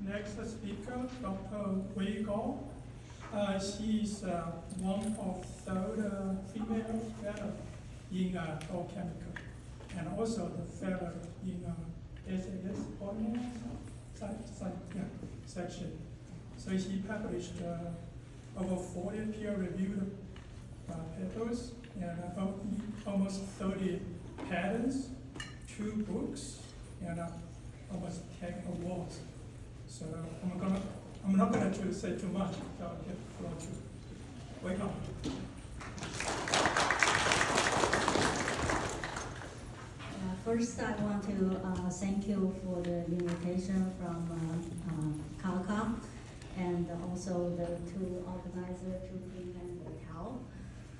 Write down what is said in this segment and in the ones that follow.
Next speaker, Dr. Wei Gao. She is one of third female fellow in biochemical, and also the fellow in SAS section. So she published over 40 peer-reviewed papers and almost 30 patents, 2 books, and almost 10 awards. So I'm not gonna say too much, so I'll get the floor to Wei Gao. First, I want to thank you for the invitation from CACA and also the 2 organizers, Judy and Cal.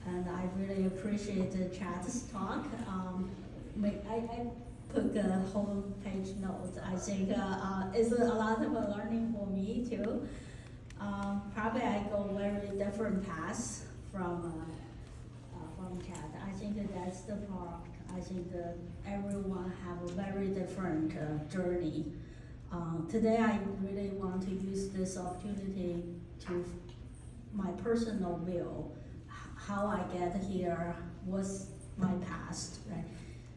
And I really appreciate the chat's talk. I put a whole page note. I think it's a lot of learning for me too. Probably I go very different paths from chat. I think that's the part. I think everyone have a very different journey. Today I really want to use this opportunity to my personal view, how I get here, what's my past, right?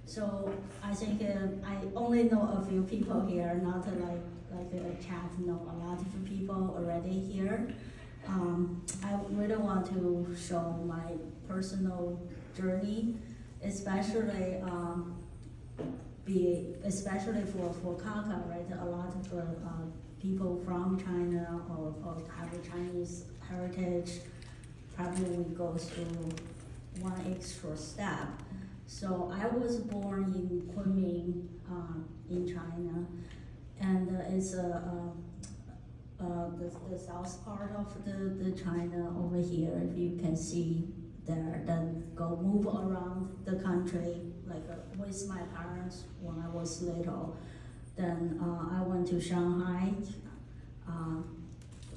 So I think I only know a few people here, not like a chat know a lot of people already here. I really want to show my personal journey, especially for CACA, right? A lot of people from China or have a Chinese heritage probably go through one extra step. So I was born in Kunming, in China, and it's the south part of the China over here. If you can see there, then go move around the country like with my parents when I was little. Then I went to Shanghai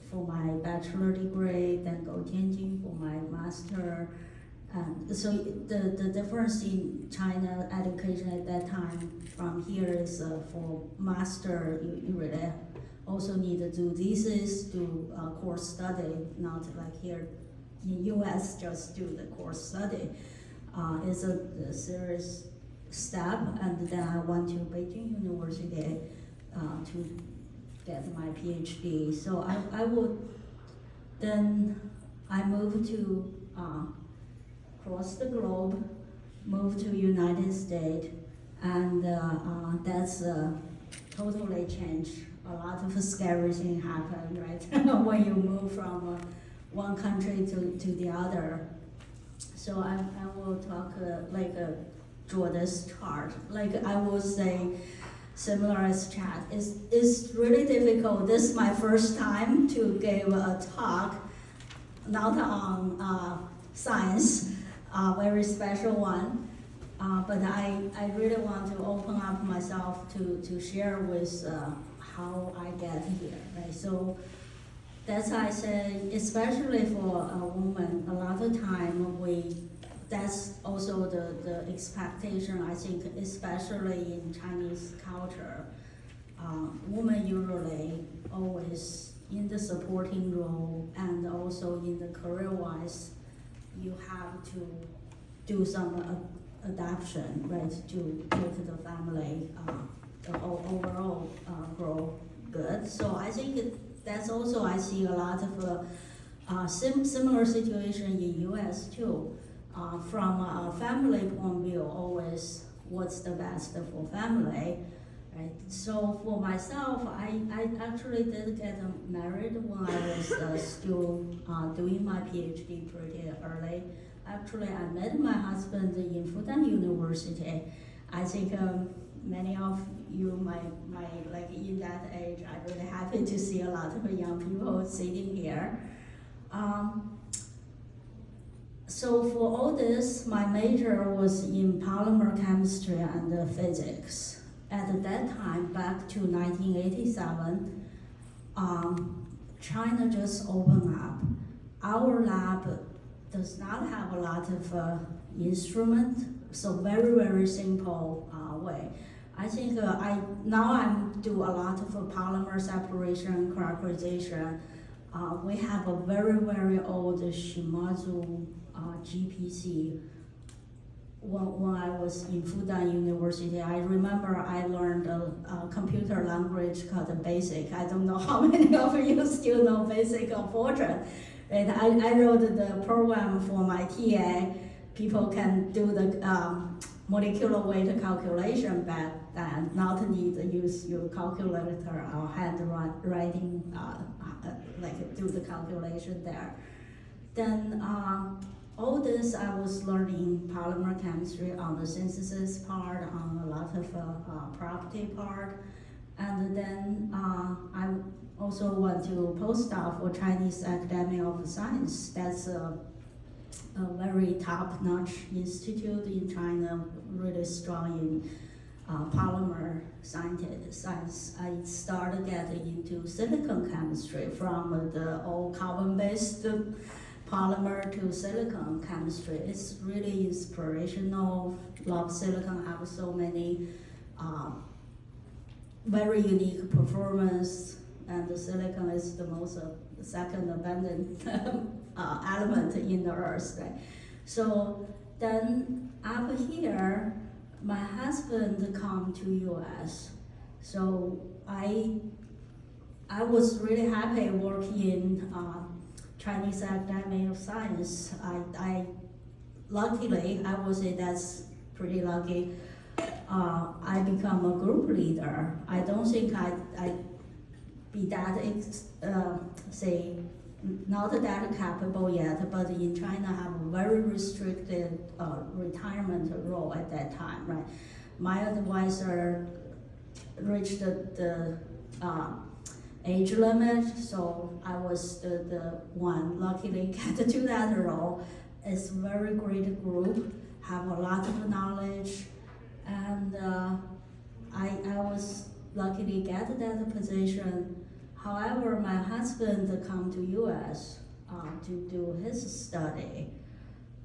for my bachelor degree, then go Tianjin for my master. And so the difference in China education at that time from here is for master, you really also need to do thesis, do course study, not like here in US, just do the course study. It's a serious step, and then I went to Beijing University to get my PhD. So I moved to cross the globe, moved to United States, and that's totally changed. A lot of scary things happen, right? When you move from one country to the other. So I will talk draw this chart. Like I will say, similar as chat, it's really difficult. This is my first time to give a talk, not on science, very special one. But I really want to open up myself to share with how I get here, right? So that's why I say, especially for a woman, a lot of time that's also the expectation, I think, especially in Chinese culture. Women usually always in the supporting role, and also in the career-wise, you have to do some adaptation, right, to make the family overall grow good. So I think that's also, I see a lot of similar situation in US too. From a family point of view, always what's the best for family, right? So for myself, I actually did get married when I was still doing my PhD pretty early. Actually, I met my husband in Fudan University. I think many of you might like in that age, I'm really happy to see a lot of young people sitting here. So for all this, my major was in polymer chemistry and physics. At that time, back to 1987, China just opened up. Our lab does not have a lot of instrument, so very, very simple way. I think now I do a lot of polymer separation, characterization. We have a very, very old Shimazu GPC. When I was in Fudan University, I remember I learned a computer language called BASIC. I don't know how many of you still know BASIC or Fortran. Right? I wrote the program for my TA. People can do the molecular weight calculation back then, not need to use your calculator or handwriting, like do the calculation there. Then all this I was learning polymer chemistry on the synthesis part, on a lot of property part. And then I also went to postdoc for Chinese Academy of Science. That's a very top-notch institute in China, really strong in polymer science. I started getting into silicon chemistry from the old carbon-based polymer to silicon chemistry. It's really inspirational. Love silicon, have so many very unique performance, and the silicon is the most second abundant element in the earth. Right? So then up here, my husband come to US. So I was really happy working in Chinese Academy of Science. Luckily, I would say that's pretty lucky. I become a group leader. I don't think I'd be that, not that capable yet, but in China have a very restricted retirement role at that time, right? My advisor reached the age limit, so I was the one luckily get to that role. It's a very great group, have a lot of knowledge, and I was luckily get that position. However, my husband come to US to do his study.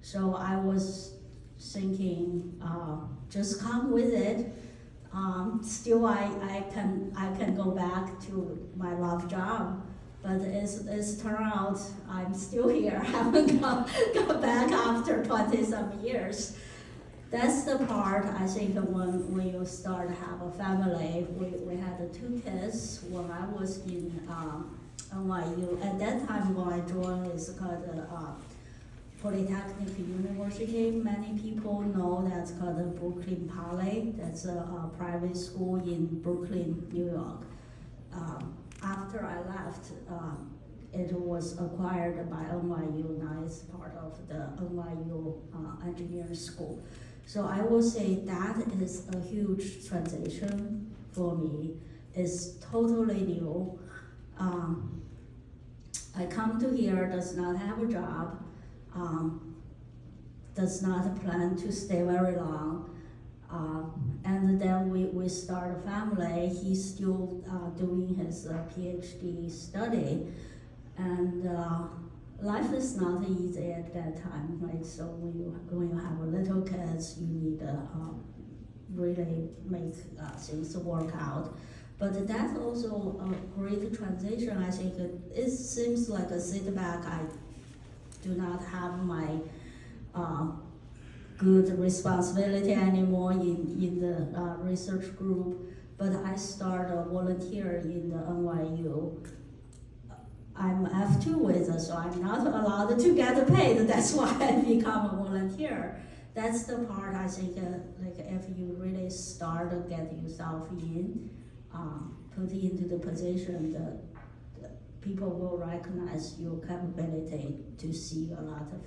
So I was thinking, just come with it. Still, I can go back to my love job, but it's turned out I'm still here. I haven't gone back after 20-some years. That's the part I think when you start to have a family. We had 2 kids when I was in NYU. At that time when I joined, it's called Polytechnic University. Many people know that's called Brooklyn Poly. That's a private school in Brooklyn, New York. After I left, it was acquired by NYU. Now it's part of the NYU engineering school. So I will say that is a huge transition for me. It's totally new. I come to here, does not have a job, does not plan to stay very long. And then we start a family. He's still doing his PhD study. And life is not easy at that time, right? So when you have a little kids, you need to really make things work out. But that's also a great transition. I think it seems like a setback. I do not have my good responsibility anymore in the research group, but I started a volunteer in the NYU. I'm F2 visa, so I'm not allowed to get paid. That's why I become a volunteer. That's the part I think, like if you really start to get yourself in, put into the position that people will recognize your capability to see a lot of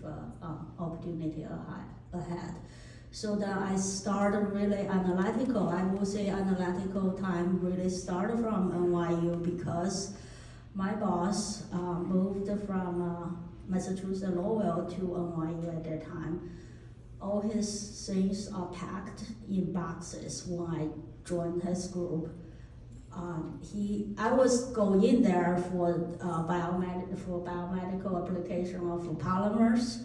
opportunity ahead. So that I started really analytical. I would say analytical time really started from NYU because my boss moved from Massachusetts Lowell to NYU at that time. All his things are packed in boxes when I joined his group. I was going in there for biomedical application of polymers,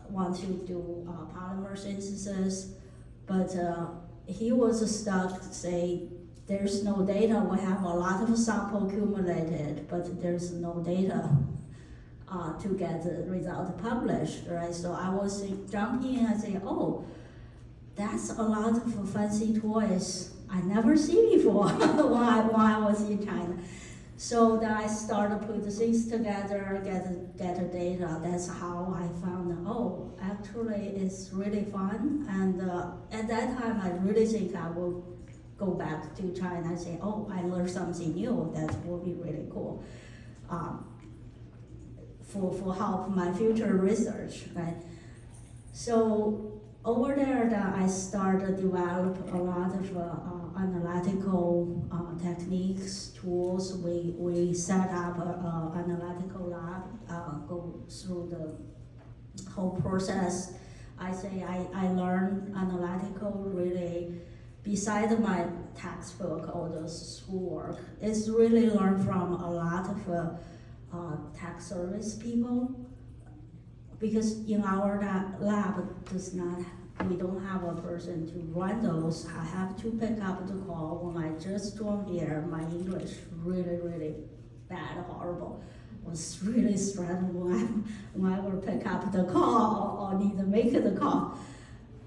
want to do polymer synthesis, but he was stuck, say, there's no data, we have a lot of sample accumulated, but there's no data to get the result published, right? So I was jumping in and saying, oh, that's a lot of fancy toys I never seen before when I was in China. So then I started to put the things together, get the data. That's how I found, oh, actually it's really fun. And at that time, I really think I will go back to China and say, oh, I learned something new. That will be really cool for help my future research, right? So over there, I started to develop a lot of analytical techniques, tools. We set up an analytical lab, go through the whole process. I say I learned analytical really beside my textbook or the schoolwork. It's really learned from a lot of tax service people, because in our lab we don't have a person to run those. I have to pick up the call. When I just joined here, my English really bad, horrible. Was really stressful when I would pick up the call or need to make the call.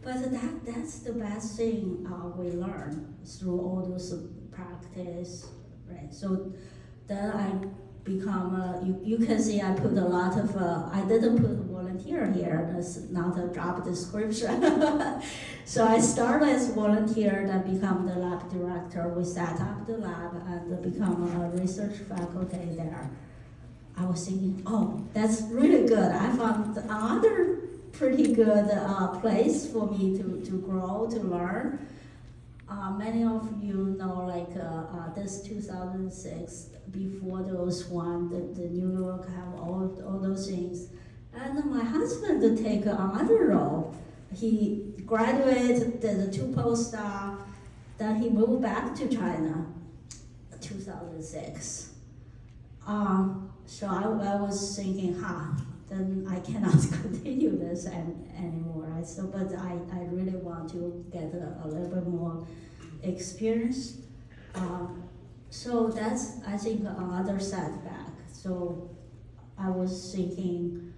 But that's the best thing we learn through all those practice, right? So then I become, you can see I put a lot of, I didn't put volunteer here, that's not a job description. So I started as volunteer, then become the lab director. We set up the lab and become a research faculty there. I was thinking, oh, that's really good. I found another pretty good place for me to grow, to learn. Many of you know, like this 2006, before those one, the New York have all those things. And my husband take another role. He graduated, did 2 postdoc, then he moved back to China, 2006. So I was thinking, then I cannot continue this anymore. Right? So, but I really want to get a little bit more experience. So that's, I think, another setback. So I was thinking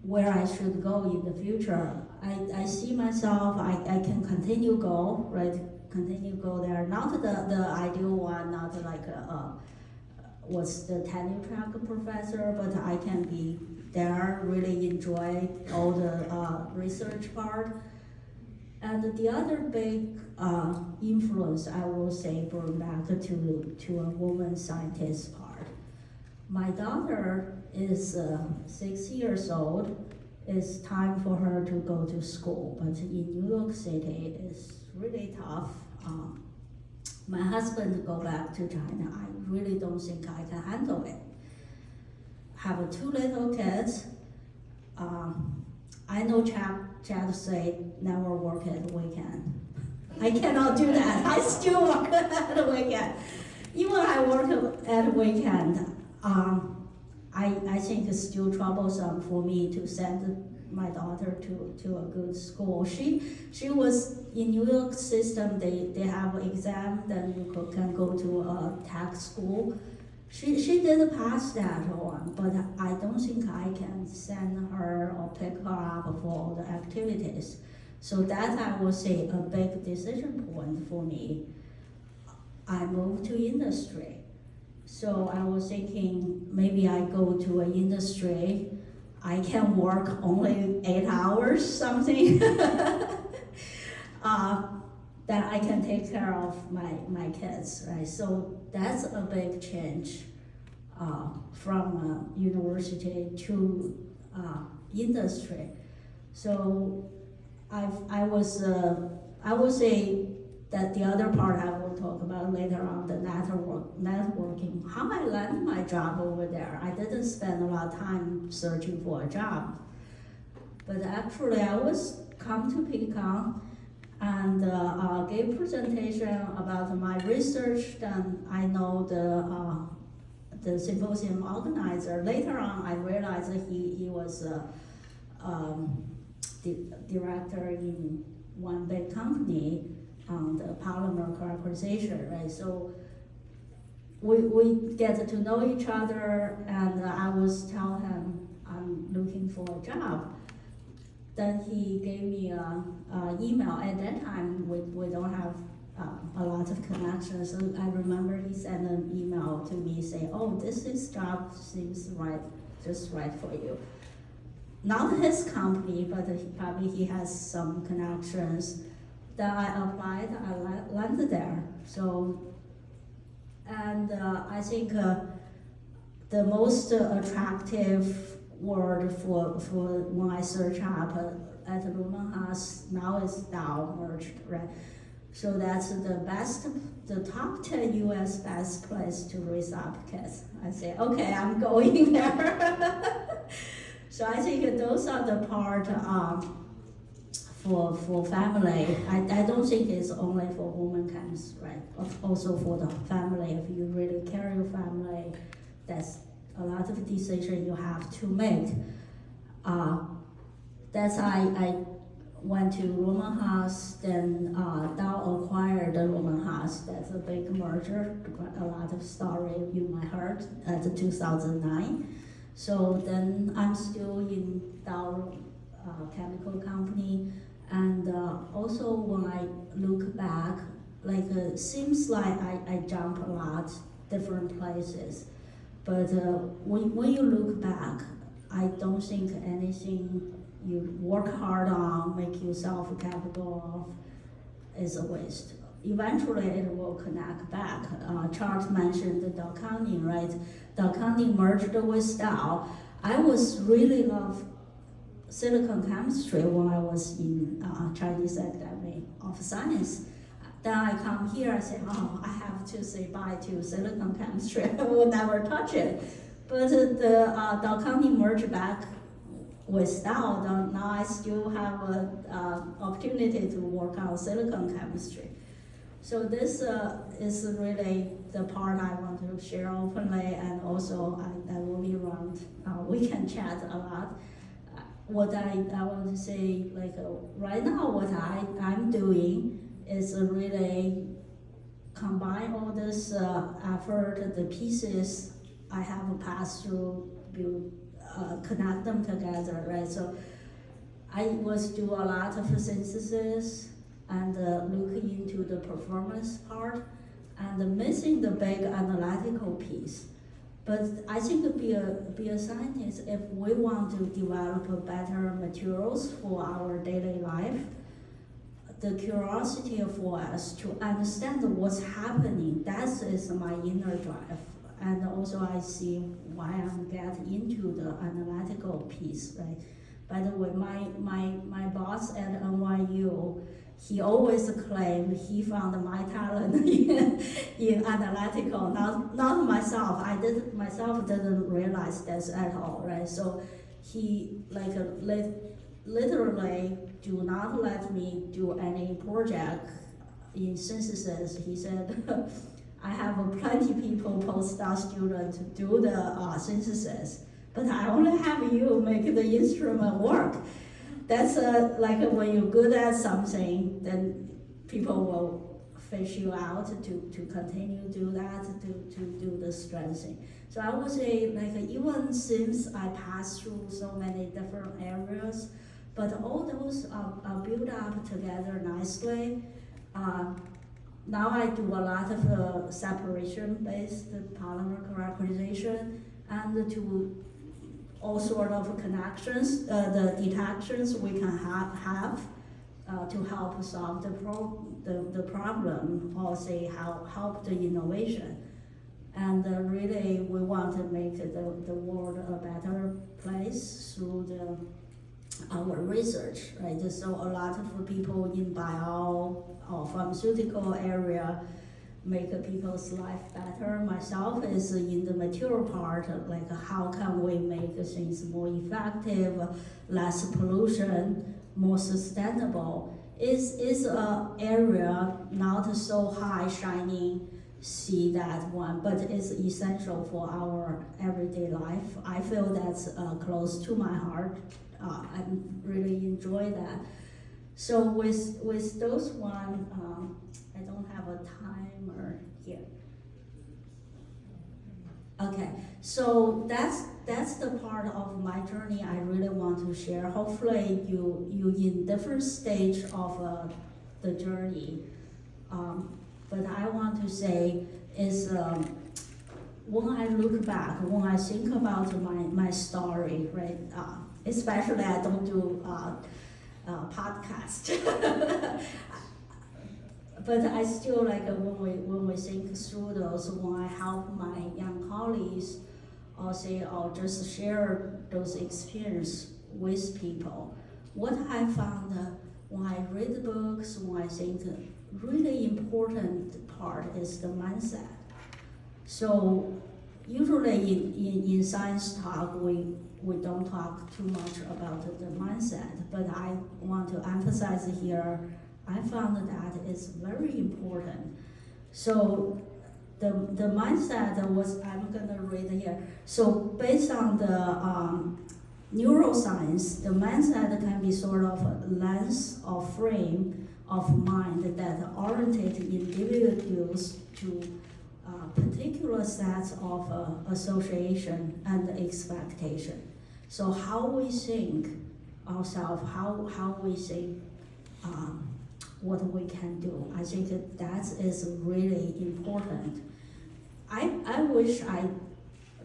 where I should go in the future. I see myself, I can continue go, right? Continue go there. Not the ideal one, not like was the tenure track professor, but I can be there, really enjoy all the research part. And the other big influence, I will say, bring back to a woman scientist part. My daughter is 6 years old. It's time for her to go to school, but in New York City, it's really tough. My husband go back to China. I really don't think I can handle it. Have 2 little kids. I know Chad say never work at the weekend. I cannot do that. I still work at the weekend. Even I work at the weekend, I think it's still troublesome for me to send my daughter to a good school. She was in New York system, they have an exam, then you can go to a tax school. She did pass that one, but I don't think I can send her or pick her up for all the activities. So that I would say a big decision point for me. I moved to industry. So I was thinking maybe I go to an industry, I can work only 8 hours, something. That I can take care of my kids, right? So that's a big change from university to industry. So I would say that the other part I will talk about later on, the networking, how I landed my job over there. I didn't spend a lot of time searching for a job, but actually I was come to Pittcon and gave presentation about my research. Then I know the symposium organizer. Later on, I realized that he was the director in one big company on the polymer characterization, right? So we get to know each other, and I was tell him I'm looking for a job. Then he gave me a email. At that time, we don't have a lot of connections. So I remember he sent an email to me saying, "Oh, this job seems right, just right for you." Not his company, but probably he has some connections. Then I applied, I landed there. So, and I think the most attractive word for when I search up at Roman Haas now is Dow merged, right? So that's the top 10 US best place to raise up kids. I say, okay, I'm going there. So I think those are the part for family. I don't think it's only for women chemists, right? Also for the family. If you really care your family, that's a lot of decision you have to make. That's I went to Roman Haas, then Dow acquired the Roman Haas. That's a big merger. A lot of story you might heard at 2009. So then I'm still in Dow chemical company, and also when I look back, like seems like I jump a lot different places, but when you look back, I don't think anything you work hard on, make yourself capable of, is a waste. Eventually it will connect back. Charles mentioned the Dow County, right? Dow County merged with Dow. I was really love silicon chemistry when I was in Chinese Academy of Science. Then I come here, I say, oh, I have to say bye to silicon chemistry. I will never touch it. But the Dow County merged back with Dow. Now I still have an opportunity to work on silicon chemistry. So this is really the part I want to share openly, and also I will be around. We can chat a lot. What I want to say, like right now, what I'm doing is really combine all this effort, the pieces I have passed through, connect them together, right? So I was do a lot of synthesis and look into the performance part, and missing the big analytical piece. But I think to be a scientist, if we want to develop better materials for our daily life, the curiosity for us to understand what's happening, that is my inner drive. And also I see why I'm getting into the analytical piece, right? By the way, my boss at NYU, he always claimed he found my talent in analytical, not myself. I didn't realize this at all, right? So he literally do not let me do any project in synthesis. He said, I have plenty people, postdoc students, to do the synthesis, but I only have you make the instrument work. That's like when you're good at something, then people will fish you out to continue do that, to do the strengthening. So I would say, like even since I passed through so many different areas, but all those are built up together nicely. Now I do a lot of separation-based polymer characterization, and to all sort of connections, the detections we can have to help solve the problem, or say help the innovation. And really we want to make the world a better place through our research, right? So a lot of people in bio or pharmaceutical area make people's life better. Myself is in the material part, like how can we make things more effective, less pollution, more sustainable. Is a area not so high shining, see that one, but it's essential for our everyday life. I feel that's close to my heart. I really enjoy that. So with those one, I don't have a timer here. Okay, so that's the part of my journey I really want to share. Hopefully you in different stage of the journey. But I want to say is when I look back, when I think about my story, right? Especially I don't do podcast. But I still like when we think through those, when I help my young colleagues, or say, or just share those experience with people. What I found when I read the books, when I think really important part is the mindset. So usually in science talk, we don't talk too much about the mindset, but I want to emphasize here, I found that is very important. So the mindset was, I'm gonna read here. So based on the neuroscience, the mindset can be sort of a lens or frame of mind that orientate individuals to particular sets of association and expectation. So how we think ourselves, how we think what we can do. I think that is really important. I wish I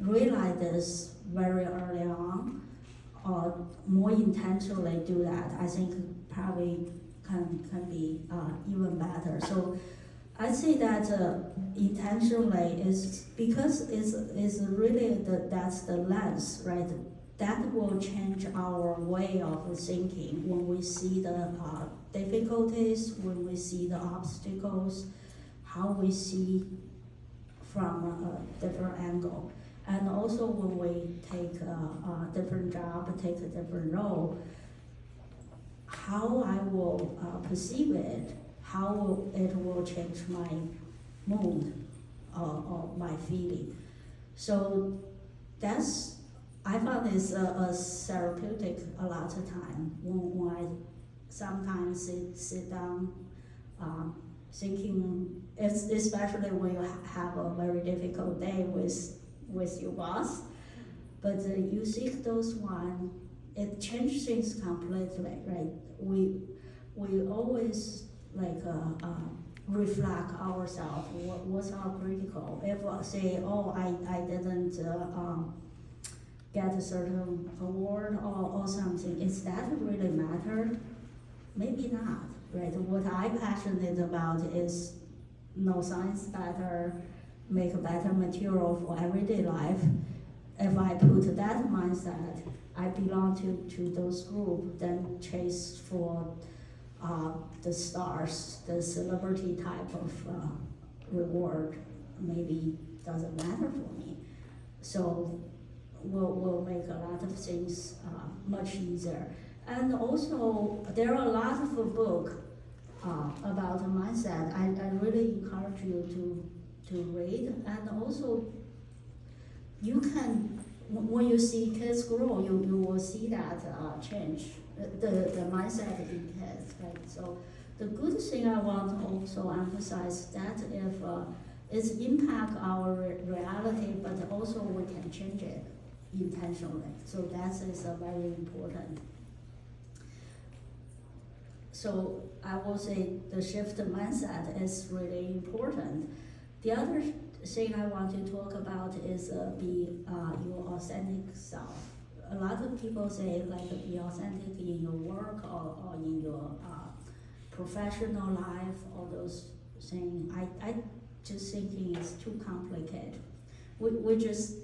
realized this very early on, or more intentionally do that. I think probably can be even better. So I say that intentionally is because it's really that's the lens, right? That will change our way of thinking when we see the difficulties, when we see the obstacles, how we see from a different angle. And also when we take a different job, take a different role, how I will perceive it, how it will change my mood or my feeling. So that's, I found it's a therapeutic a lot of time when I sometimes sit down thinking, especially when you have a very difficult day with your boss, but you think those one, it changes things completely, right? We always like reflect ourselves, what's our critical. If say, oh, I didn't get a certain award or something, is that really matter? Maybe not, right? What I'm passionate about is know science better, make a better material for everyday life. If I put that mindset, I belong to those groups, then chase for the stars, the celebrity type of reward, maybe doesn't matter for me. So will make a lot of things much easier. And also, there are a lot of books about mindset. I really encourage you to read. And also, you can, when you see kids grow, you will see that change, the mindset in kids, right? So the good thing I want to also emphasize that if it's impact our reality, but also we can change it intentionally. So that is very important. So I will say the shift mindset is really important. The other thing I want to talk about is be your authentic self. A lot of people say like be authentic in your work or in your professional life, all those things. I just thinking it's too complicated. We just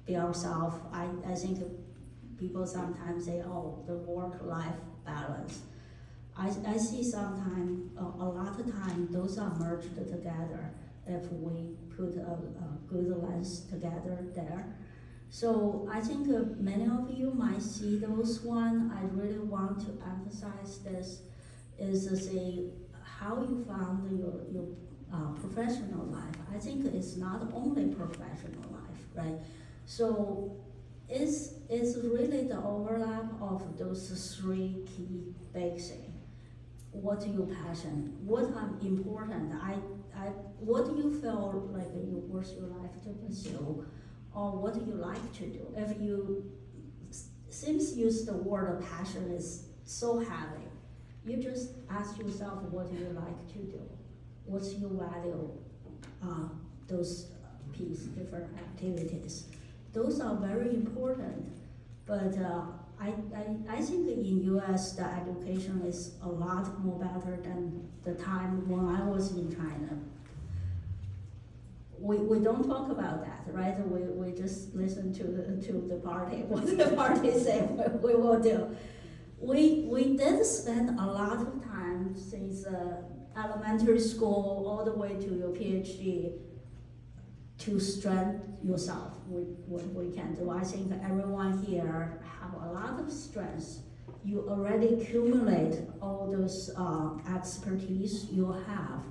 be ourselves. I think people sometimes say, oh, the work-life balance. I see sometimes, a lot of time, those are merged together if we put a good lens together there. So I think many of you might see those one. I really want to emphasize this is to say how you found your professional life. I think it's not only professional life, right? So it's really the overlap of those three key big things. what your passion, what are important, what do you feel like you worth your life to pursue, or what do you like to do? If you since use the word passion is so heavy, you just ask yourself what do you like to do, what's your value, those different activities. Those are very important, but I think in US the education is a lot more better than the time when I was in China. We don't talk about that, right? We just listen to the party, what the party say we will do. We did spend a lot of time since elementary school all the way to your PhD to strengthen yourself. What we can do. I think everyone here have a lot of strengths. You already accumulate all those expertise you have.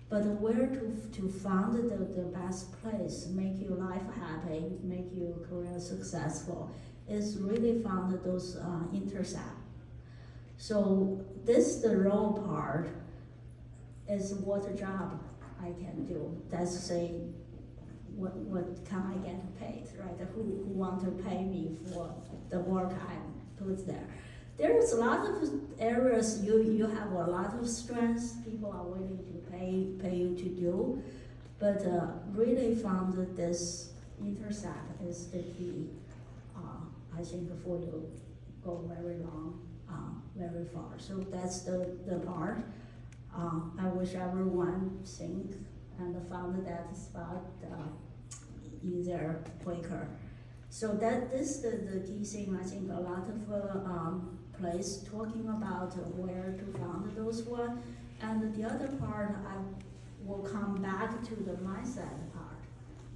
But where to find the best place, make your life happy, make your career successful, is really found those intercept. So this the role part is what job I can do. That's say what can I get paid, right? Who want to pay me for the work I put there. There's a lot of areas you have a lot of strengths, people are willing to pay you to do, but really found that this intercept is the key, I think, for you go very long, very far. So that's the part. I wish everyone think and found that spot easier, quicker. So that is the key thing. I think a lot of place talking about where to find those one, and the other part I will come back to the mindset part.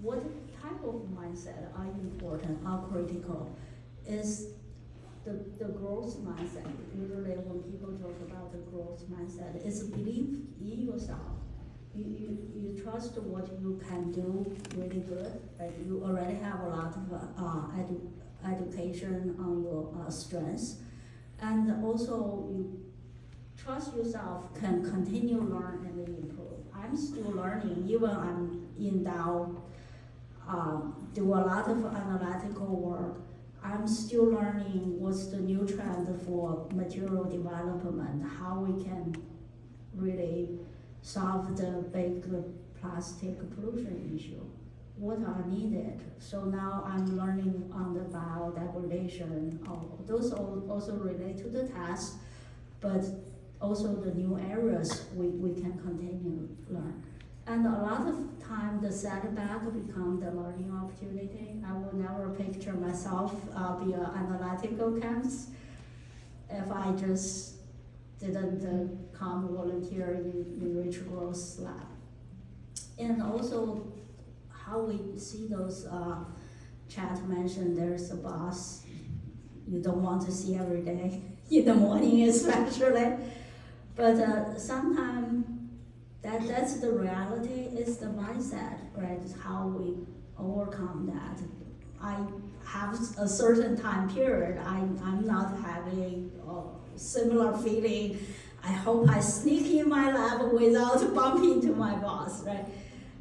What type of mindset are important, are critical? Is the growth mindset. Usually when people talk about the growth mindset, it's belief in yourself. You trust what you can do really good, right? You already have a lot of education on your strengths, and also you trust yourself can continue learn and improve. I'm still learning, even I'm in Dow, do a lot of analytical work. I'm still learning what's the new trend for material development, how we can really solve the big plastic pollution issue, what are needed. So now I'm learning on the biodegradation. Those also relate to the task, but also the new areas we can continue to learn. And a lot of time the setback become the learning opportunity. I will never picture myself be an analytical chemist if I just didn't come volunteer in Rich Grow's lab. And also how we see those chat mentioned, there's a boss you don't want to see every day, in the morning especially. But sometimes that's the reality, is the mindset, right? How we overcome that. I have a certain time period, I'm not having a similar feeling. I hope I sneak in my lab without bumping into my boss, right?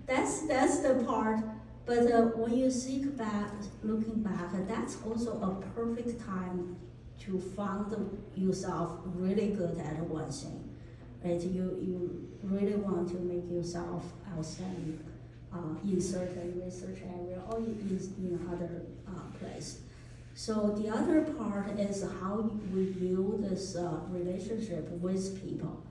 That's the part. But when you think back, looking back, that's also a perfect time to find yourself really good at one thing. Right, you really want to make yourself outstanding in certain research area or in other place. So the other part is how we build this relationship with people.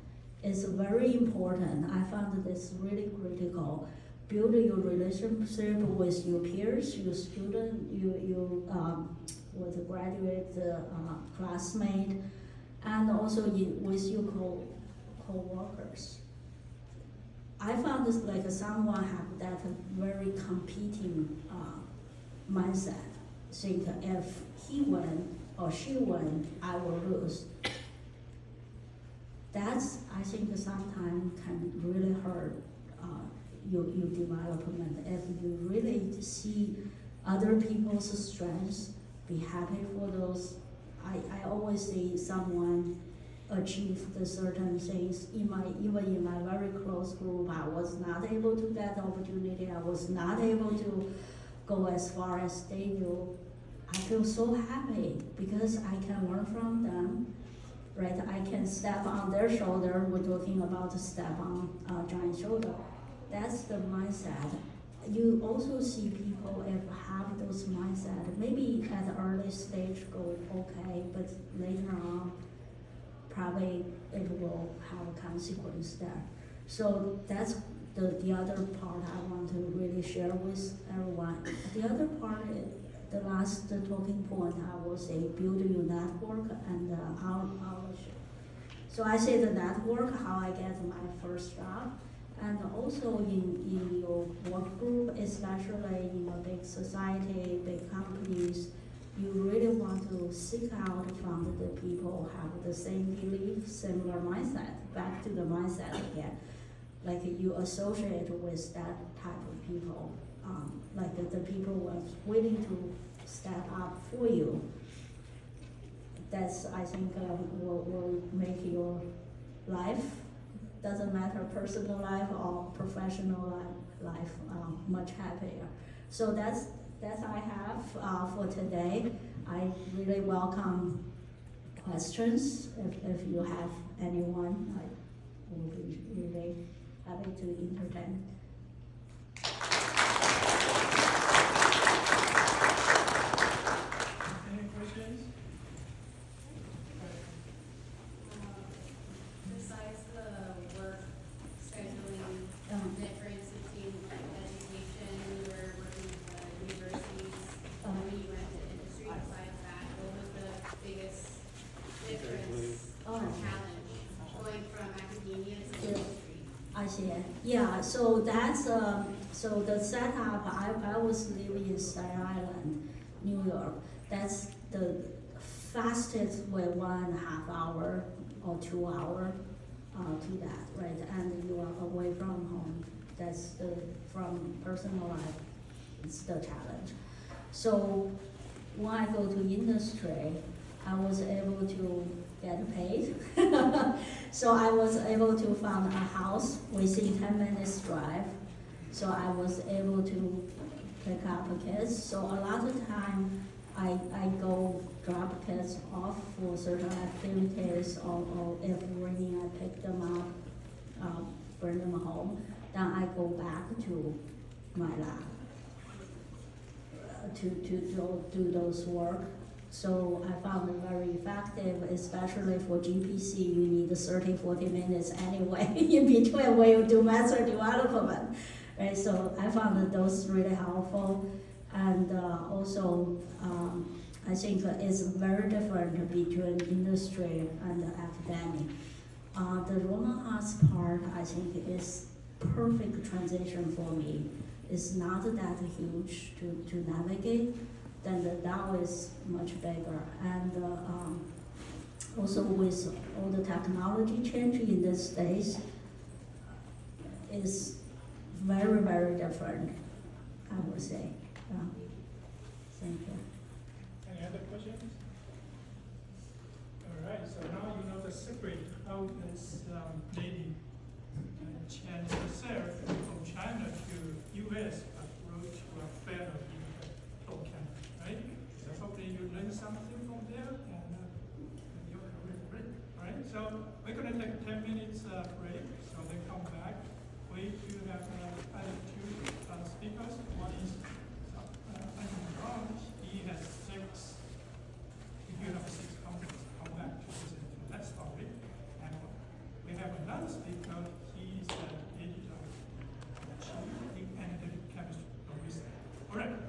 It's very important. I found this really critical. Build your relationship with your peers, your student, with a graduate classmate, and also with your co-workers. I found this like someone have that very competing mindset. Think if he win or she win, I will lose. That's, I think, sometimes can really hurt your development. If you really see other people's strengths, be happy for those. I always see someone achieve the certain things. Even in my very close group, I was not able to get the opportunity. I was not able to go as far as they do. I feel so happy because I can learn from them, right? I can step on their shoulder. We're talking about to step on giant shoulder. That's the mindset. You also see people if have those mindset. Maybe at the early stage go okay, but later on, probably it will have a consequence there. So that's the other part I want to really share with everyone. The other part, the last talking point, I will say build your network and how. So I say the network, how I get my first job, and also in your work group, especially in a big society, big companies, you really want to seek out from the people who have the same belief, similar mindset, back to the mindset again. Like you associate with that type of people, like the people who are willing to step up for you. That's, I think, will make your life, doesn't matter personal life or professional life, much happier. So that's I have for today. I really welcome questions. If you have anyone, I will be really happy to entertain. Any questions? Besides the work scheduling difference between education or working with universities, when you went to industry, besides that, what was the biggest difference or challenge going from academia to industry? I see it. Yeah, so that's so the setup. I was living in Staten Island, New York. That's the fastest way, 1.5 hour or 2 hour to that, right? And you are away from home. That's from personal life. It's the challenge. So when I go to industry, I was able to get paid. So I was able to find a house within 10 minutes drive. So I was able to pick up kids. So a lot of time I go drop kids off for certain activities, or if raining, I pick them up, bring them home. Then I go back to my lab to do those work. So I found it very effective, especially for GPC. You need 30-40 minutes anyway in between when you do method development, right? So I found that those really helpful, and also I think it's very different between industry and academic. The Roman Arts part, I think, is perfect transition for me. It's not that huge to navigate. Then the DAO is much bigger, and also with all the technology changing in these days, is very, very different, I would say. Thank you. Any other questions? All right, so now you know the secret how this lady changed herself from China to US, but wrote to a fellow in Pittcon, right? So hopefully you learn something from there, and you're great, right? So we're gonna take a 10 minutes break, so they come back. We do have other two speakers. One is he has 6, you have 6 companies come back to listen to that story. And we have another speaker, he's the editor, chief analytical chemist. All right.